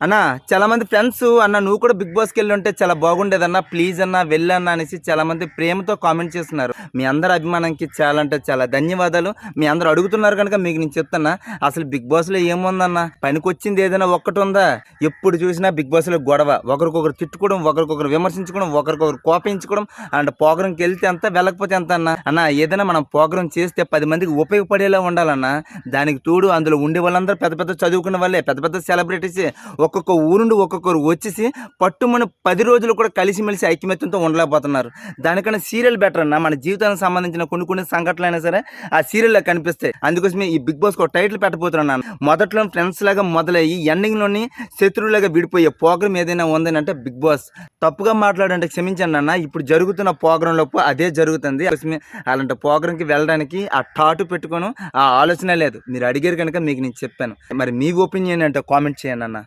అన్న చాలా మంది ఫ్రెండ్స్ అన్న నువ్వు కూడా బిగ్ బాస్కి వెళ్ళి ఉంటే చాలా బాగుండేదన్న ప్లీజ్ అన్న వెళ్ళన్న అనేసి చాలా మంది ప్రేమతో కామెంట్ చేస్తున్నారు. మీ అందరి అభిమానానికి చాలా అంటే చాలా ధన్యవాదాలు. మీ అందరూ అడుగుతున్నారు కనుక మీకు నేను చెప్తున్నా, అసలు బిగ్ బాస్లో ఏముందన్న, పనికొచ్చింది ఏదైనా ఒక్కటి ఉందా? ఎప్పుడు చూసినా బిగ్ బాస్లో గొడవ, ఒకరికొకరు తిట్టుకోవడం, ఒకరికొకరు విమర్శించుకోవడం, ఒకరికొకరు కోపించుకోవడం. అండ్ ప్రోగ్రాంకి వెళ్తే ఎంత, వెళ్ళకపోతే ఎంత అన్న ఏదైనా మనం ప్రోగ్రాం చేస్తే 10 మందికి ఉపయోగపడేలా ఉండాలన్న. దానికి తోడు అందులో ఉండే వాళ్ళందరూ పెద్ద పెద్ద చదువుకున్న వాళ్ళే, పెద్ద పెద్ద సెలబ్రిటీస్. ఒక్కొక్క ఊరుండి ఒక్కొక్కరు వచ్చేసి పట్టుమని 10 రోజులు కూడా కలిసిమెలిసి ఐక్యమత్యంతో ఉండలేకపోతున్నారు. దానికన్నా సీరియల్ బెటర్ అన్న. మన జీవితానికి సంబంధించిన కొన్ని సంఘటనలు అయినా సరే ఆ సీరియల్లో కనిపిస్తాయి. అందుకోసమే ఈ బిగ్ బాస్కి ఒక టైటిల్ పెట్టబోతున్నాను. మొదట్లో ఫ్రెండ్స్ లాగా మొదలయ్యి ఎండింగ్లోని శత్రువులాగా విడిపోయే ప్రోగ్రామ్ ఏదైనా ఉందని అంటే బిగ్ బాస్. తప్పుగా మాట్లాడంటే క్షమించండి అన్న. ఇప్పుడు జరుగుతున్న ప్రోగ్రాంలో అదే జరుగుతుంది. అలాంటి ప్రోగ్రాంకి వెళ్ళడానికి ఆ టాటు పెట్టుకోను ఆ ఆలోచన లేదు. మీరు అడిగారు కనుక మీకు నేను చెప్పాను. మరి మీ ఒపీనియన్ అంటే కామెంట్ చేయండి అన్న.